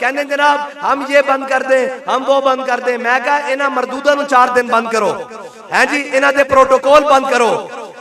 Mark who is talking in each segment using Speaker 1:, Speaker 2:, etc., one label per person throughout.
Speaker 1: कहने जनाब हम ये बंद कर दें, हम वो बंद कर दें। मैं कहा इन्हां मरदूदा नूं 4 दिन बंद करो, है जी, इन्हां दे प्रोटोकॉल बंद करो,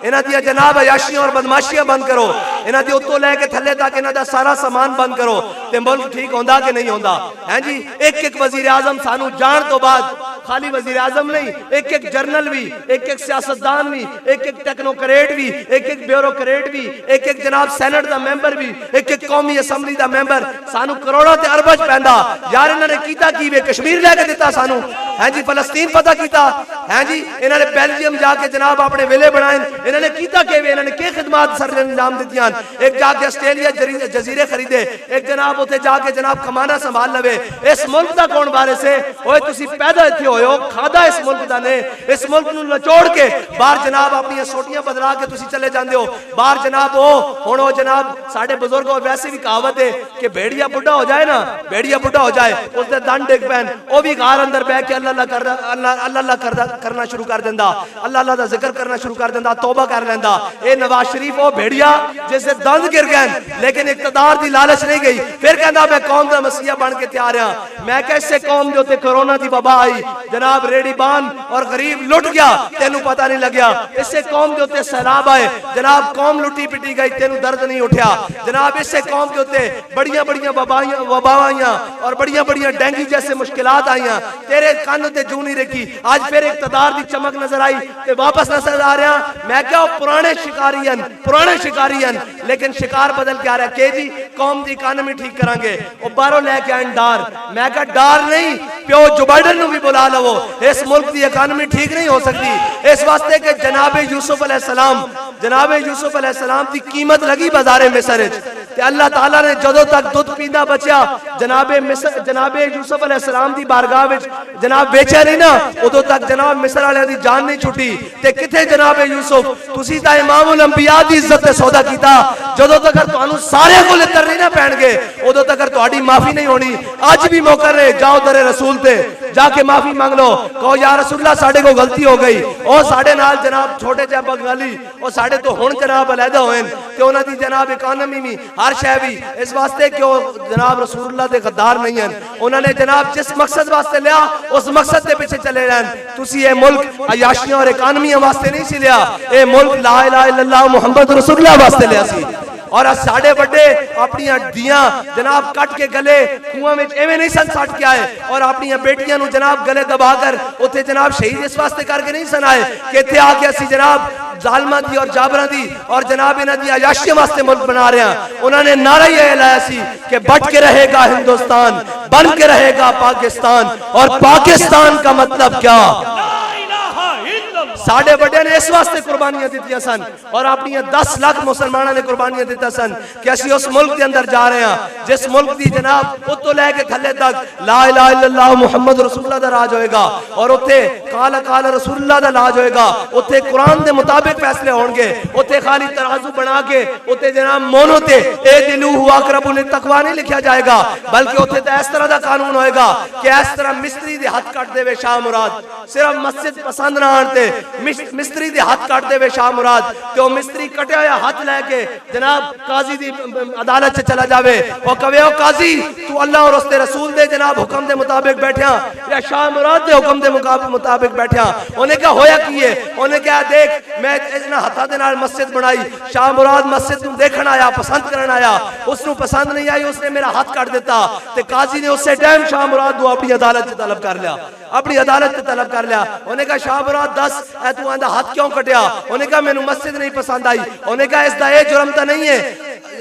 Speaker 1: इन्हां दी जनाब अयाशियां और बदमाशियां बंद करो, इन्हां दी उत्तों लैके थल्ले तक इन्हां दा सारा सामान बंद करो, ते मुल्क ठीक होंदा कि नहीं होंदा। है जी, एक एक वजीर आजम सानू जान तो बाद, खाली वजीर आजम नहीं, एक एक जर्नल भी, एक एक सियासतदान भी, एक एक टेक्नोक्रेट भी, एक एक ब्यूरोक्रेट भी, एक एक जनाब सेनेट दा मेंबर भी, एक एक कौमी असैम्बली दा मेंबर सानू करोड़ों ते अरबां च पैंदा। यार इन्हां ने कीता की वे, कश्मीर लैके दिता सानू, है जी, फलस्तीन पता कीता, है जी, इन्हां ने बेल्जियम जाके जनाब अपने वेले बनाए, इन्होंने कीता के वे, इन्होंने के खिदमत सर अंजाम दित्तियां। एक जाके ऑस्ट्रेलिया जजीरे खरीदे, एक जनाब उथे जाके जनाब कमाना संभाल लवे। इस मुल्क दा कौन वारिस है? ओए तुसी पैदा इत्थे होए हो, खादा इस मुल्क दा ने, इस मुल्क नूं लचोड़ के बाहर जनाब अपनी सोटियां बदला के तुसी चले जांदे हो बाहर जनाब। हुण ओ जनाब साडे बुजुर्ग वैसे भी कहावत है कि भेड़िया बुढ़ा हो जाए ना, भेड़िया बुढ़ा हो जाए उसदे दंद डिग पैन, ओ भी घर अंदर बैठ के अल्लाह अल्लाह करना शुरू कर देंदा, अल्लाह अल्लाह दा जिक्र करना शुरू कर देंदा, तौबा कर लेंदा। ए नवाज शरीफ ओ भेड़िया जिससे दंद गिर गए, लेकिन इक्तदार दी लालच नहीं गई, फिर कहंदा मैं कौम दा मसीहा बन के तैयार हां। मैं कैसे कौम दे उत्ते कोरोना दी वबा आई जनाब, रेडी बान और गरीब लुट गया, तेनू पता नहीं लग्या। इससे कौम के उत्ते सैलाब आए जनाब, कौम लुटी पिटी गई, तेनू दर्द नहीं उठा जनाब। इससे कौम के उत्ते बड़ियां बड़ियां वबावां आईयां और बड़ियां बड़ियां डेंगू जैसे मुश्किलात आईयां, तेरे कान ते जू नहीं रखी। आज फिर इक्तदार दी चमक नजर आई ते वापस नजर आ रहा। मैं क्या पुराने शिकारी हन, लेकिन शिकार बदल के आ रहा के जी कौम की इकानमी ठीक करांगे, वो बाहरों लैके आए डार। मैं क्या डार नहीं, प्यो जो बाइडन नूं भी बुला लवो, इस मुल्क की इकानमी ठीक नहीं हो सकती। इस वास्ते के जनाब यूसुफ अलैहिस्सलाम की कीमत लगी बाजारे मिस्र ते अल्लाह ताला ने जदों तक दुध पींदा बचा जनाब यूसुफ अलैहिस्सलाम की बारगाह विच जनाब बेचा नहीं ना, उदों तक जनाब मिस्र वालियां दी जान नहीं छुटी। ते किथे जनाब यूसुफ, तुसी तां इमामुल अंबिया दी इज्जत ते सौदा कीता, जदों तक तुहानू सारे को लितर नहीं ना पैणगे उदों तक तुहाडी माफी नहीं होनी। अज भी मौका रहे, जाओ दरे रसूल ते जाके माफी मांग लो, कहो या रसूलल्लाह साडे को गलती हो गई। और साडे नाल जनाब छोटे जे बंगाली और साडे तो हुण जनाब अलहदा होए ते उन्हां दी जनाब इकानमी भी हर शय भी इस वास्ते कि जनाब रसूलुल्लाह दे गद्दार नहीं हैं। उन्होंने जनाब जिस मकसद वास्ते लिया उस मकसद के पीछे चले रहन। तुसी ये मुल्क अयाशियां और इकानमियां वास्ते नहीं सी लिया, ये मुल्क ला इलाहा इल्लल्लाह मुहम्मद रसूलुल्लाह वास्ते लिया सी। और साडे बड़े अपनी दियां जनाब कट के गले कुआं में एवें नहीं सन सट के आए और अपनी बेटियां नु जनाब गले दबाकर उथे जनाब शहीद इस वास्ते करके नहीं सन आए कि इत्थे आके असी जनाब जालमा दी और जाबरा दी और जनाब इन्हां दी अयाशियां वास्ते मुल्क बना रहे हैं। उन्होंने नारा ये लाया सी कि बच के रहेगा हिंदुस्तान, बन के रहेगा पाकिस्तान। और पाकिस्तान का मतलब क्या? साढ़े बड़े ने इस वास्ते कुर्बानियां दी सन और अपनी 10 लाख मुसलमानों ने कुर्बानियां दी सन कि असी उस मुल्क के अंदर जा रहे हैं जिस मुल्क की जनाब उतो लैके थले तक ला इलाहा इल्लल्लाह मुहम्मद रसूलुल्लाह दा राज होएगा और उत्थे काल काल रसूलुल्लाह दा राज होएगा। उत्थे कुरान के मुताबिक फैसले होंगे, उत्थे खाली तराजू बना के उत्थे जनाब मोनो ते ए दिलू हुआ अकरबु लित्तक़वा नहीं लिखा जाएगा, बल्कि उत्थे तो इस तरह का कानून होएगा कि इस तरह मिस्त्री दे हाथ कट देवे शाह मुराद, सिर्फ मस्जिद पसंद ना आते मिस्त्री दे हाथ काट देवे शाह मुराद, तो मिस्त्री कटे हुआ हाथ लैके जनाब काजी दी अदालत से चला जावे और कवे ओ काजी तू अल्लाह और उसके रसूल दे जनाब हुक्म दे मुताबिक बैठा या शाह मुराद दे हुक्म दे मुताबिक बैठा। उन्हें क्या होया की है? उन्हें क्या देख मैं इतना हथा दे नाल मस्जिद बनाई, शाह मुराद मस्जिद नूं देखण आया, पसंद करन आया, उसनूं पसंद नहीं आई, उसने मेरा हाथ काट दिता ते काजी ने उससे टाइम शाह मुराद को अपनी अदालत से तलब कर लिया, अपनी अदालत से तलब कर लिया। उन्हें कहा शाह मुराद दस तू आंदा हाथ क्यों कटिया? उन्हें कहा मैनू मस्जिद नहीं पसंद आई। उन्हें कहा इसदा ये जुर्म तो नहीं है,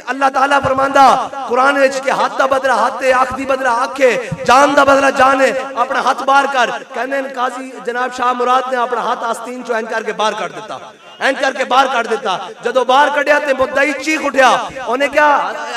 Speaker 1: अल्लाह ताला फरमांदा कुरान विच के हाथ दा बदला हाथ ते, आंख दी बदला आंख है, जान दा बदला जान है, अपना हाथ बाहर कर। कहने काजी जनाब शाह मुराद ने अपना हाथ आस्तीन चो एंड करके बाहर कर दिता, एंड करके बाहर कर दिता। जदों बाहर कढ़िया ते मुद्दई चीख उठिया। उन्हें क्या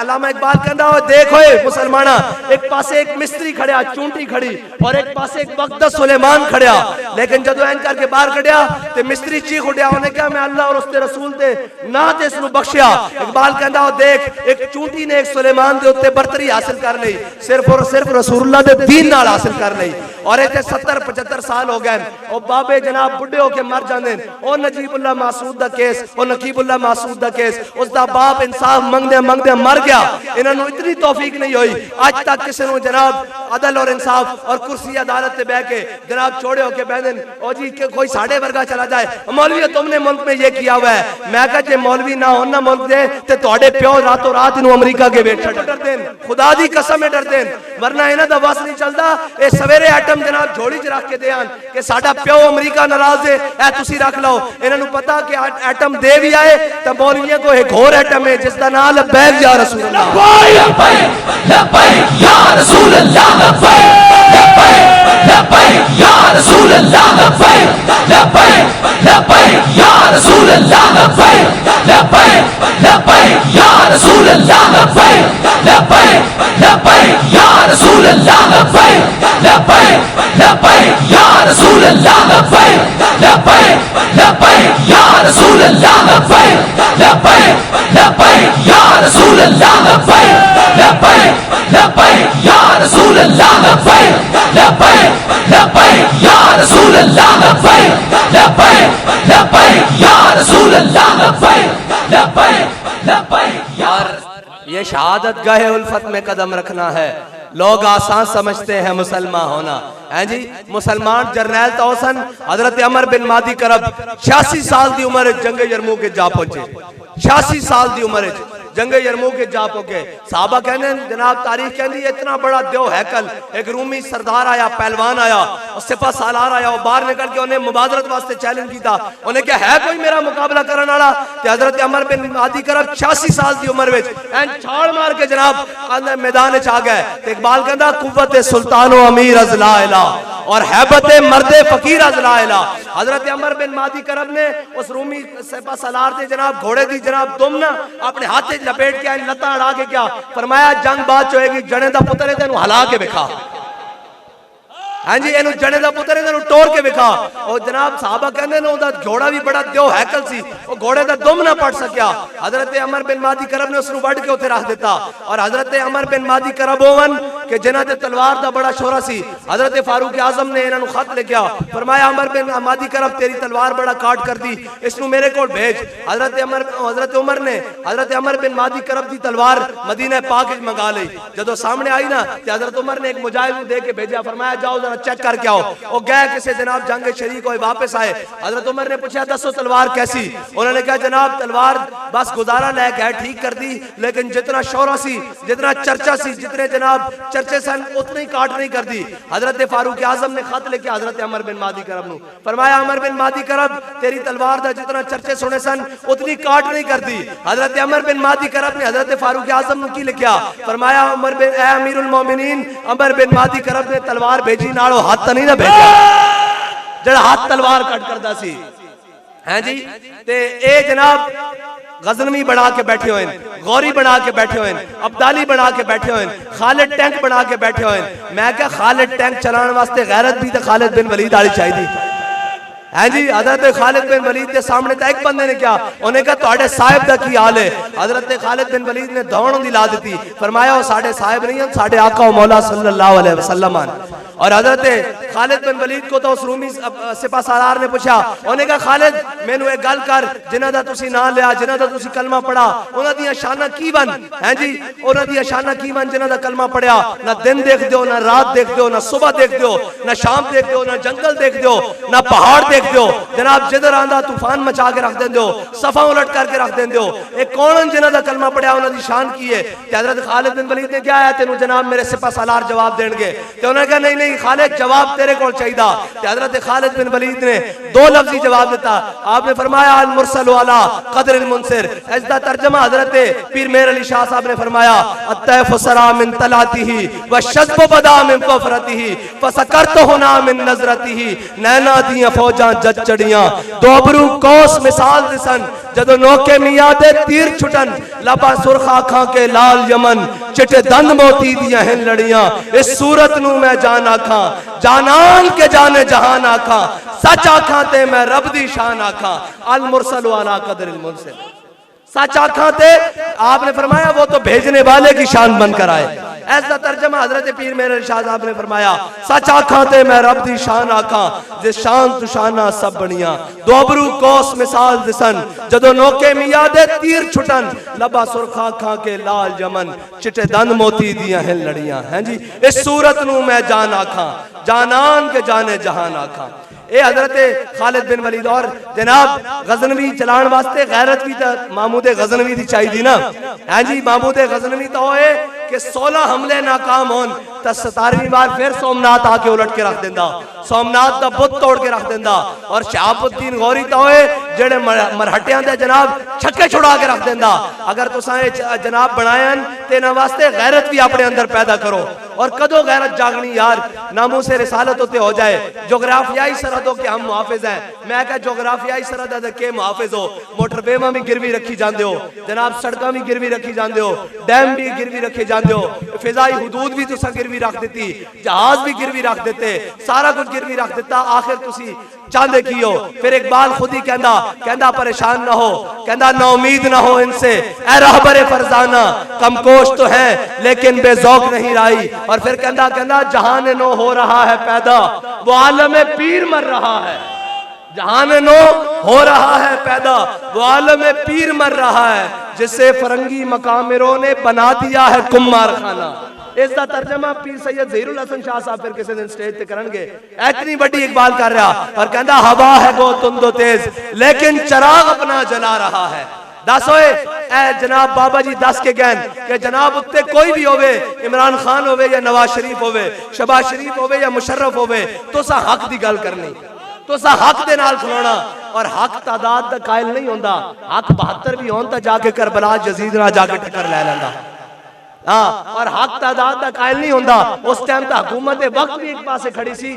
Speaker 1: अल्लामा इकबाल कहंदा ओ देख ओए मुसलमाना, एक पासे एक मिस्त्री खड़िया चूंटी खड़ी और एक पासे एक बगदद सुलेमान खड़िया, लेकिन जदों एंड करके बाहर कढ़िया ते मिस्त्री चीख उठिया। उन्हें क्या मैं अल्लाह और उसके रसूल दे ना ते इसनू बख्शिया। इकबाल कहंदा ओ देख एक चूंटी ने एक सुलेमान दे उत्ते बरतरी हासिल कर लई, सिर्फ और सिर्फ रसूलुल्लाह दे दीन नाल हासिल कर लई। और इत्थे 70-75 साल हो गए और बाबे जनाब बुढ़े होके मर जांदे ओ नजीबुल्लाह मासूद दा केस और नकीबुल्ला मासूद दा केस, उसका बाप इंसाफ मंगदे मंगदे मर गया। इन्होंने इतनी तौफीक नहीं हुई अज तक किसी ने जनाब अदल और इंसाफ और कुर्सी अदालत से बह के जनाब छोड़े होके बह दें और जी कोई साढ़े वर्गा चला जाए, मौलवी तुमने मुल्क में ये किया हुआ है। मैं कहा जे मौलवी ना हो ना मुल्क दे ते तुहाडे प्यो रातों रात इन्हों अमरीका के वेट डर देन, खुदा दी कसम है डर देन, वरना इन्हां दा बस नहीं चलता। ये सवेरे एटम जनाब झोली च रख के देन कि साडा प्यो अमरीका नाराज है, ए तुसी रख लो। इन्होंने पता कि एटम दे भी आए तो मौलवियों को एक होर एटम है जिसका नाम लब्बैक या रसूल अल्लाह, लब्बैक या रसूल अल्लाह, लब्बैक या रसूल अल्लाह, लब्बैक या रसूल अल्लाह, लब्बैक या रसूल अल्लाह, लब्बैक या रसूल अल्लाह, लब्बैक या रसूल अल्लाह, लब्बैक या रसूल अल्लाह, लब्बैक या रसूल अल्लाह, लब्बैक या रसूल अल्लाह, लब्बैक या रसूल अल्लाह, लब्बैक या रसूल अल्लाह, लब्बैक यार। ये शहादत गाहे उल्फत में कदम रखना है। लोग आसान समझते हैं मुसलमान होना है जी। मुसलमान जर्नैल तौसन हजरत अमर बिन मादी करब 86 साल की उम्र जंग यरमूक के जा पहुंचे, 86 साल की उम्र जंग यरमूक के जा पहुंचे। साहबा कहने जनाब तारीख कहती इतना बड़ा देव हैकल, एक रूमी सरदार आया, पहलवान आया और सिपा सालार आया, और बाहर निकल के उन्हें मुबादरत वास्ते चैलेंज किया। उन्हें क्या है कोई मेरा मुकाबला करने वाला? हजरत अमर बिन मादी करब 86 साल की उम्र में छाड़ मार के जनाब मैदान च आ गए। इकबाल कहता कुव्वत सुल्तान अमीर अजला इला और हैबत मर्दे फकीर अजला इला। हजरत अमर बिन मादी करब ने उस रूमी सिपा सालार से जनाब घोड़े की जनाब दुम ना अपने हाथ लपेट के लत्ता अड़ा के क्या फरमाया, जंग बात होएगी, जने दा पुत्र है तेनू हला के विखा। हाँ जी, इन्हू जने दा पुत्र है तेनू तोड़ के विखा। और जनाब साहबा कहते ने उहदा घोड़ा भी बड़ा देव हैकल सी, वो घोड़े दा दुम ना पड़ सकिया। हजरत अमर बिन मादी करब ने उसनू वड के उत्थे रख दिता। और हजरत अमर बिन मादी करब ओवन कि जिन्हां दे तलवार दा बड़ा शोरा सी। हजरत फारूक आजम ने इन्हां नू खत लिखिया, फरमाया अमर बिन मादी करब तेरी तलवार बड़ा काट कर दी, इसनू मेरे कोल भेज। हजरत उमर ने हजरत अमर बिन मादी करब दी तलवार मदीना पाक विच मंगा लई। जदों सामने आई ना ते हजरत उमर ने एक मुजाहिद नू दे के भेजा, फरमाया जाओ चेक करके आओ। वो गए किसी जनाब जंग शरीक होए, वापस आए। हजरत उमर ने पूछा दसो तलवार कैसी? उन्होंने कहा जनाब तलवार बस गुजारा लायक है, ठीक कर दी, लेकिन जितना शौरा सी, जितना चर्चा सी, जितने जनाब चर्चे सन उतनी ही काट नहीं कर दी। हजरत फारूक आजम ने खत लेके हजरत अमर बिन मादी करब नू फरमाया, अमर बिन मादी करब तेरी तलवार दा जितना चर्चे सुने सन उतनी काट नहीं कर दी। हजरत अमर बिन मादी करब ने हजरत फारूक आजम नू की लिखा, फरमाया अमर बिन ए अमीरुल मोमिनीन अमर बिन मादी करब ने तलवार भेजी नाल हाथ नहीं ना भेजा जड़ा हाथ तलवार कट करदा सी। हैं जी ते ए जनाब गजनवी बना के बैठे हुए, गौरी बना के बैठे हुए, अब्दाली बना के बैठे हुए, खालिद टैंक बना के बैठे हुए। मैं क्या खालिद टैंक चलाने वास्ते गैरत भी तो खालिद बिन वलीद आनी चाहिए है जी। हजरत खालिद बिन वलीद के सामने तो एक बंदे ने क्या उन्हें कहा तुहाडे साहिब दा की हाल है? हजरत खालिद बिन वलीद ने दौड़ दी ला दी, फरमाया वो साडे साहिब नहीं है, साडे आका मौला सल्लल्लाहु अलैहि वसल्लम। और हजरत खालिद बिन वलीद को तो उस रूमी सिपा सालार ने पूछा, उन्हें कहा खालिद मैनू एक गल कर, जिन्हां दा तुसी नाम लिया, जिन्हां दा तुसी कलमा पढ़ा, उन्हां दी शाना की बन है जी? उन्हां दी शाना की बन जिन्हां दा कलमा पढ़िया? ना दिन देख दो, ना रात देख दो, ना सुबह देख दो, ना शाम देख दो, ना जंगल देख दो, ना पहाड़ देख दो। जनाब जिधर आंदा तूफान मचा के रख देंदे हो, सफा उलट करके रख देंदे हो। एक कौन जिन्हां दा कलमा पढ़िया उन्हां दी शान की है? हजरत खालिद बिन वलीद ने क्या आया तेनू जनाब मेरे सिपा सालार जवाब देंगे? तो उन्होंने कहा नहीं नहीं खालिद जवाब तेरे को चाहिए। हजरत खालिद बिन वलीद ने दो लफ्जी जवाब दिता। आपने फरमाया अल मुरसल वाला कदर अल मुनसिर। इसका तर्जमा हजरत पीर मेहर अली शाह साहब ने फरमाया अत्तैफ सरा मिन तलातिही व शज्ब बदा मिन फफरतिही फसकरत हुना मिन नजरतिही। नैना दियां फौजां जज चढ़ियां दोबरू कौस मिसाल दिसन, जदों नौके मियां दे तीर छुटन लबा सुरखा खां के लाल यमन चिटे दंद मोती दियां हैं लड़ियां। इस सूरत नू मैं जान आखा जानान के जाने जहान आखा, सच आखा ते मैं रब दी शान आखा। अल मुरसल वाला कदर अल मुनसिर, सच आखा ते आपने फरमाया वो तो भेजने वाले की शान बनकर आए। ऐसा तर्जमा हजरत पीर मेरे इरशाद साहब ने फरमाया, सच आखा ते मैं रब दी शान आखा जे शान तू शाना सब बनिया, दोबरू कोस मिसाल दिसन जदों नोके मियां दे तीर छुटन, लबा सुरखा खा के लाल जमन चिटे दंद मोती दिया हैं लड़ियां। हैं जी, इस सूरत नू मैं जान आखा जानान के जाने जहान आखा। ए हजरत खालिद बिन वलीद और जनाब गजनवी चलान वास्ते गैरत भी महमूद गजनवी दी चाहिए ना। हैं जी, महमूद गजनवी तो होए कि 16 हमले नाकाम होन तो 17वीं बार फिर सोमनाथ आके उलट के रख देंदा, सोमनाथ का बुत तोड़ के रख देंदा। और शहाबुद्दीन गौरी तो होए जेड़े मरहटियां दे जनाब छक्के छुड़ा के रख देंदा। अगर तुसां जनाब बनायन ते ना वास्ते गैरत भी अपने अंदर पैदा करो। और कदों गैरत जागनी यार, नामों से रिसालत होते हो जाए। जोग्राफियाई सरहदों के हम मुहाफिज हैं। मैं क्या जोग्राफियाई सरहद के मुहाफिज हो, मोटरवेमा भी गिरवी रखी जाते हो जनाब, सड़क भी गिरवी रखी जाते हो, डैम भी गिरवी रखे जाते हो, फिजाई हुदूद भी तुसा गिरवी रख देती, जहाज भी गिरवी रख देते, सारा कुछ गिरवी रख देता। आखिर तुसी चाहते की हो? फिर इकबाल खुद ही कहंदा परेशान ना हो, कहंदा ना उम्मीद ना हो इनसे ऐ रहबरे फरजाना, कमकोश तो है लेकिन बेजौक नहीं राई। और फिर कहंदा जहान नो हो रहा है पैदा, वो आलम पीर मर रहा है। जहान नो हो रहा है पैदा, वो आलम पीर मर रहा है, जिसे फरंगी मकामिरों ने बना दिया है कुम्मार खाना। इसका तर्जमा पीर सैयद ज़हीरुल हसन शाह साहब फिर किसी दिन स्टेज पे करनगे। इतनी बड़ी इकबाल कर रहा और कहता हवा है वो तुंदो तेज लेकिन चराग अपना जला रहा है। दस होए ए जनाब बाबा जी दस के गैन के जनाब उत्ते कोई भी होवे, इमरान खान होवे या नवाज शरीफ होवे, शहबाज शरीफ होवे या मुशर्रफ होवे, तो सा हक दी गल करनी, तो सा हक दे नाल खलोना। और हक तादाद दा कायल नहीं होंदा। हक 72 भी होन ता जाके करबला यजीद ना जाके टक्कर ले लेंदा। हाँ, और हक तादाद का कायल नहीं होंदा। उस टाइम तो हुकूमत वक्त भी एक पासे खड़ी सी।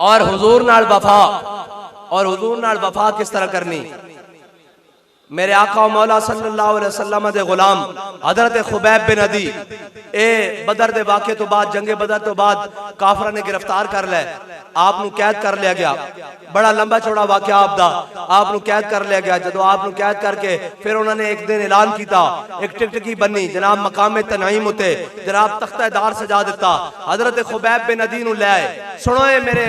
Speaker 1: और हुजूर नाल वफा, और हुजूर नाल वफा किस तरह करनी? मेरे आका मौला सल्लल्लाहु अलैहि वसल्लम दे गुलाम हजरत खुबैब बिन अदी ए बदर दे वाक़े तो बाद, जंगे बदर तो बाद काफरा ने गिरफ्तार कर लिया, आप नु कैद कर लिया गया। बड़ा लंबा चौड़ा वाक़या आपदा, आप नु कैद कर लिया गया। जदों आप नु कैद करके फिर उन्होंने एक दिन ऐलान किया, एक टिकटकी बनी जनाब मकाम तनाईम उते जनाब तख्ता दार सजा दिता, हजरत खुबैब बिन अदी नु ले आए। सुनो ए मेरे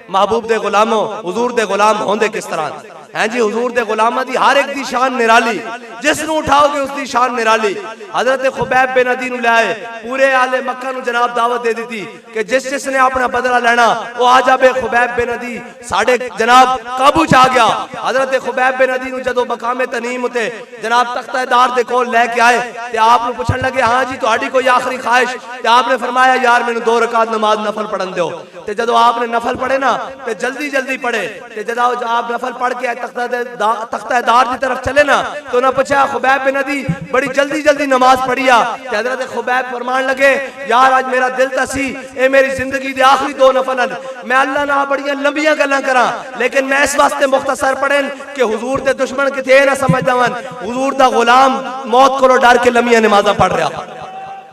Speaker 1: महबूब दे गुलामों, हुजूर दे गुलाम होंदे किस तरह हैं जी। हुजूर दे गुलामां दी हर एक दी शान निराली, जिसनू उठाओगे उसकी शान निराली। हजरत खुबैब बिन अदी नु ले आए, पूरे आले मक्का नु जनाब दावत दे दी कि जिस जिसने अपना बदला लेना वो आ जावे। खुबैब बिन अदी साढ़े जनाब काबू च आ गया। हजरत खुबैब बिन अदी नु जदों मकाम तनीम उते जनाब तख्ता दार दे कोल लेके आए ते आप नु पुछन लगे, हाँ जी तुहाडी कोई आखिरी ख्वाहिश? ते आपने फरमाया यार मैनू 2 रकात नमाज नफल पढ़न दो। ते जदों आपने नफल पढ़े ना ते जल्दी जल्दी पढ़े, ते जदों आप नफल पढ़ के तख्ता दार की तरफ चले ना तो ना पूछा खुबैब बिन अदी बड़ी जल्दी जल्दी नमाज पढ़िया। हजरत खुबैब फरमान लगे यार आज मेरा दिल तसी ए मेरी जिंदगी दे आखिरी 2 नफल, मैं अल्लाह ना बड़ियां लंबियां गल्लां करा लेकिन मैं इस वास्ते मुख्तसर पढ़न कि हुजूर दे दुश्मन किते ना समझ जावन हुजूर दा गुलाम मौत को डर के लंबियां नमाज़ां पढ़ रहा।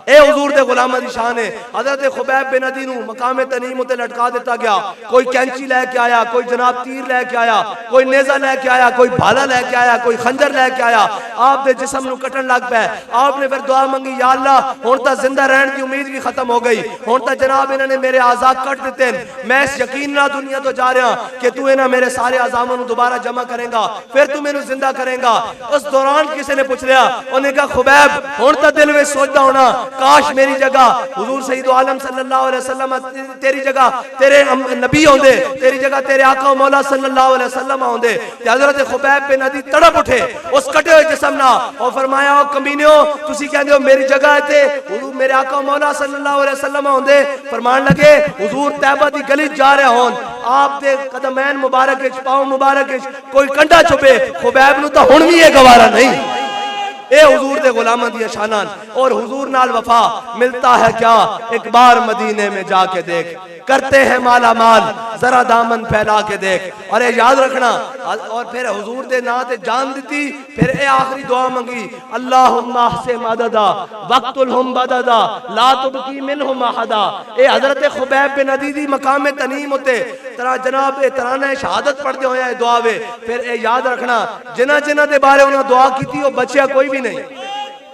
Speaker 1: ए हुजूर दे गुलामां दी शान है। हजरत खुबैब बिन अदी नु मकाम तनीम उते लटका दिता गया। कोई कैंची लेके आया, कोई जनाब तीर लेके आया, कोई नेजा लेके आया, कोई भाला लेके आया, कोई खंजर लेके आया। आप दे जिस्म नु कटन लग पे। आपने फिर दुआ मंगी, या अल्लाह हुण तां जिंदा रहने की उम्मीद भी खत्म हो गई, हुण तां जनाब इन्हां ने मेरे आज़ा कट दिते, मैं इस यकीन नाल दुनिया तो जा रहा कि तू इन्हां मेरे सारे आज़ामां नु दोबारा जमा करेगा, फिर तू मैनू जिंदा करेगा। उस दौरान किसी ने पूछ लिया, उन्हें कहा खुबैब हुण तां दिल विच सोचदा होना काश मेरी जगह हुजूर सईद आलम सल्लल्लाहु अलैहि वसल्लम, तेरी जगह तेरे नबी होंदे, तेरी जगह तेरे आका मौला सल्लल्लाहु अलैहि वसल्लम होंदे। ते हजरत खुबैब बिन अदी तड़प उठे उस कटे हुए जिस्म नाल और फरमाया, ओ कमीनियो तुसी कहंदे हो मेरी जगह ते हुजूर मेरे आका मौला सल्लल्लाहु अलैहि वसल्लम होंदे। फरमान लगे हुजूर तैबा दी गली जा रहे होन, आप दे कदमैन मुबारक विच पांव मुबारक विच कोई कंडा चुपे, खुबैब नु तां हुण भी ये गवारा नहीं। ए हुजूर दे गुलामां दी शानान और हुजूर नाल वफा मिलता है क्या, एक बार मदीने में जाके देख। करते हैं माला माल, जरा दामन फैला के देख। और ये याद रखना, और फिर हुजूर दे ना ते जान दी, फिर ये आखिरी दुआ मंगी, अल्लाहुम्मा से मददा वक्तुल हुम बददा ला तुबकी मिनहुम अहदा। ए हजरत खुबैब बिन अदीदी मकाम तनीम होते तरा जनाब ए तराना शहादत पढ़ते होया दुआ वे। फिर ए याद रखना, जिन्हां जिन्हां दे बारे उन्होंने दुआ की थी, वो बच्चा कोई भी नहीं,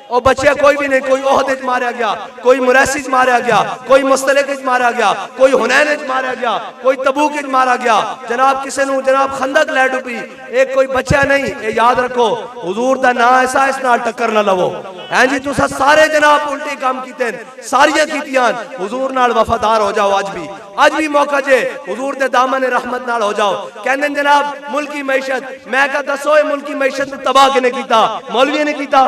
Speaker 1: और बच्चे कोई भी नहीं। कोई ओहद मारा गया, कोई मुरैसी मारा गया, कोई मुस्तलिक मारा गया, कोई हुनैन मारा गया, कोई तबूक मारा गया, जनाब किसी ने जनाब खंदक लै डुबी, एक कोई बच्चा नहीं। ये याद रखो, हुजूर दा ना ऐसा इस नाल टक्कर ना लवो। हैं जी तुसा सारे जनाब उल्टे काम कीते, सारियां कीतियां, हुजूर नाल वफादार हो जाओ। आज भी मौका जे, हुजूर दे दामन रहमत नाल हो जाओ। कहंदे जनाब मुल्की मैशत, मैं कहा दसो मुल्की मैशत तबाह किने कीता? मौलवी ने कीता।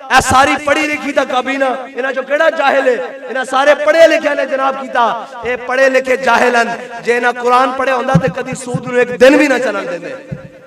Speaker 1: ऐ सारी पढ़ी लिखी था कभी ना, इन्हें जो केड़ा जाहिल है, इन्हें सारे पढ़े लिखे ने जनाब कीता। ये पढ़े लिखे जाहिलन जे इन्हें कुरान पढ़े होंदा ते कदी सूद नूं एक दिन भी ना चलन देंदे।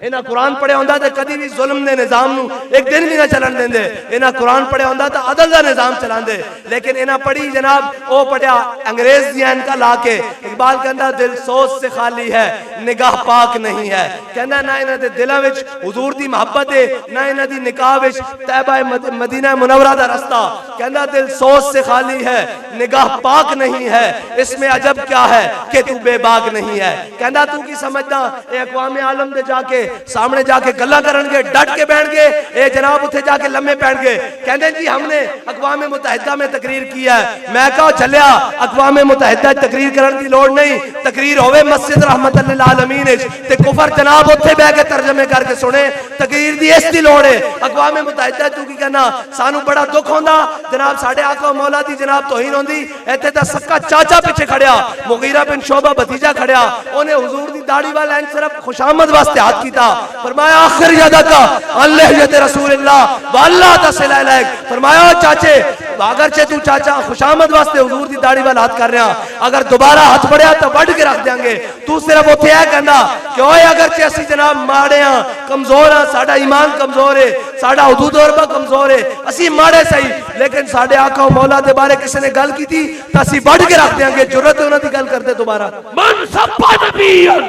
Speaker 1: इन्हें कुरान पढ़े होंदा ते कदी भी जुल्म दे निजाम नूं एक दिन भी ना चलन देंदे। इन्हें कुरान पढ़े होंदा ते अदल दा निजाम चलांदे। लेकिन इन्हें पढ़ी जनाब ओ पढ़िया अंग्रेज दी ऐनका ला के। इकबाल कहंदा दिल सोच से खाली है, निगाह पाक नहीं है। कहंदा ना इन्हां दे दिलां विच हुजूर दी मोहब्बत है, ना इन्हां दी निकाह विच तैबा मदीना मुनव्वरा दा रास्ता। कहंदा दिल सोच से खाली है, निगाह पाक नहीं है, इसमें अजब क्या है कि तू बेबाक नहीं है। कहंदा तू की समझदा, ए अक़वाम आलम दे जाके सामने जाके गल्ला करनगे, डट के बैठगे, ए जनाब उथे जाके लम्हे पैणगे। कहंदे जी हमने अक़वाम मुत्तहिदा में तकरीर की है। मैं कहा चलिया अक़वाम मुत्तहिदा तकरीर करने की लोड़ नहीं, तकरीर होवे मस्जिद रहमतुल लिल आलमीन ते कुफर जनाब उथे बैठ के तर्जमे करके सुने। तकरीर दी इस दी लोड़ है। अक़वाम मुत्तहिदा तू की कहना, सानू बड़ा दुख होंदा जनाब साडे आका मौला दी जनाब तौहीन होंदी। इत्थे ता सक्का चाचा पिछे खड़िया, मुगीरा बिन शोबा भतीजा खड़िया, ओने हुजूर दी दाढ़ी वाल ऐन सिर्फ खुशामद वास्ते हाथ कीता। फरमाया आखिर यदका अल्लाह रसूलुल्लाह वल्लाह तसला अलैक। फरमाया चाचे अगर चे तू चाचा खुशामद वास्ते हुजूर दी दाढ़ी वाल हाथ कर रहा, अगर दोबारा हाथ पड़िया तो वढ़ के रख देंगे। तू सिर्फ उथे है कहंदा कि ओए अगर चे असी जनाब माड़े हां, कमजोर हां, साडा ईमान कमजोर है, साडा हुदूद और कमजोर है, असी माड़े सही, लेकिन साडे आका मौला दे बारे किसी ने गल की थी तो असी वढ़ के रख देंगे। जरूरत है उन्हां दी गल करते दोबारा।
Speaker 2: मन सब्बा नबीयन,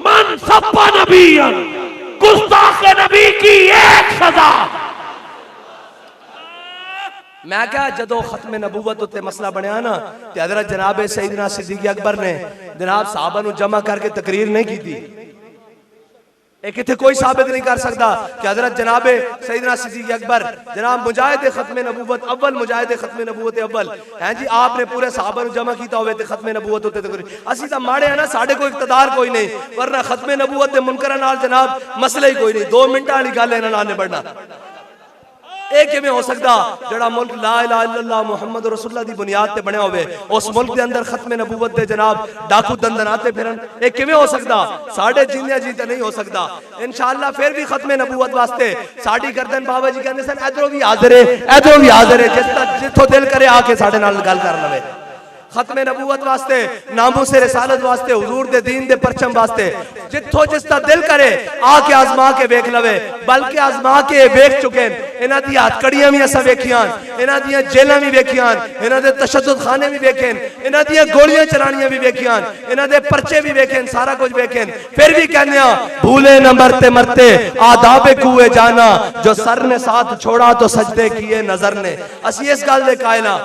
Speaker 2: मन सब्बा नबीयन, गुस्ताख नबी की एक सजा।
Speaker 1: मैं क्या जदों खत्म नबूवत उत्ते मसला बनया ना, ते हजरत जनाब सईदना सिद्दीक अकबर ने जनाब साहबा नूं जमा करके तकरीर नहीं की थी। एक इत्थे कोई साबित नहीं कर सकता कि हजरत जनाब सईदना सिद्दीक अकबर जनाब मुजाहिद खत्म नबूवत अव्वल, मुजाहिद खत्म नबूवत अव्वल हैं जी, आपने पूरे साहबा नूं जमा कीता होवे ते खत्म नबूवत उत्ते तकरीर। असी तां माड़े हैं ना, साडे कोई इक़्तिदार कोई नहीं, वरना खत्म नबूवत दे मुनकरां नाल जनाब मसला ही कोई नहीं। 2 मिनटां वाली गल इन्हां नाल निबड़ना ਇਹ ਕਿਵੇਂ ਹੋ ਸਕਦਾ ਜਿਹੜਾ ਮੁਲਕ ਲਾ ਇਲਾਹਾ ਇल्लल्लाह ਮੁਹੰਮਦ ਰਸੂਲullah ਦੀ ਬੁਨਿਆਦ ਤੇ ਬਣਿਆ ਹੋਵੇ, ਉਸ ਮੁਲਕ ਦੇ ਅੰਦਰ ਖਤਮ ਨਬੂਵਤ ਦੇ ਜਨਾਬ ਡਾਕੂ ਦੰਦਨਾਤੇ ਫਿਰਨ, ਇਹ ਕਿਵੇਂ ਹੋ ਸਕਦਾ? ਸਾਡੇ ਜਿੰਦਿਆਂ ਜੀ ਤੇ ਨਹੀਂ ਹੋ ਸਕਦਾ। इंशाअल्लाह फिर भी खत्म नबूवत वास्ते साडी गर्दन बाबा जी कहते सन इधरों भी हाजिर है, इधरों भी हाजिर है, जिथों दिल करे आके साडे नाल गल कर लवे। खत्म नबूवत वास्ते, नामूस रिसालत वास्ते, हुजूर दे दीन दे परचम वास्ते जिथों जिसका दिल करे आके आजमा के वेख लवे। बल्कि आजमा के वेख चुके, इन्हां दी हथकड़ियां भी असां वेखियां, इन्हां दी जेलां भी वेखियां, इन्हां दे तशद्दुद खाने भी वेखे, इन्हां दी गोलियां चलानियां भी वेखियां, इन्हां दे पर्चे भी वेखे, सारा कुछ वेखे। फिर भी कहने भूले न मरते मरते आदाबे कुए जाना, जो सर ने साथ छोड़ा तो सजदे किए नजर ने। असी इस गल दे कायल हां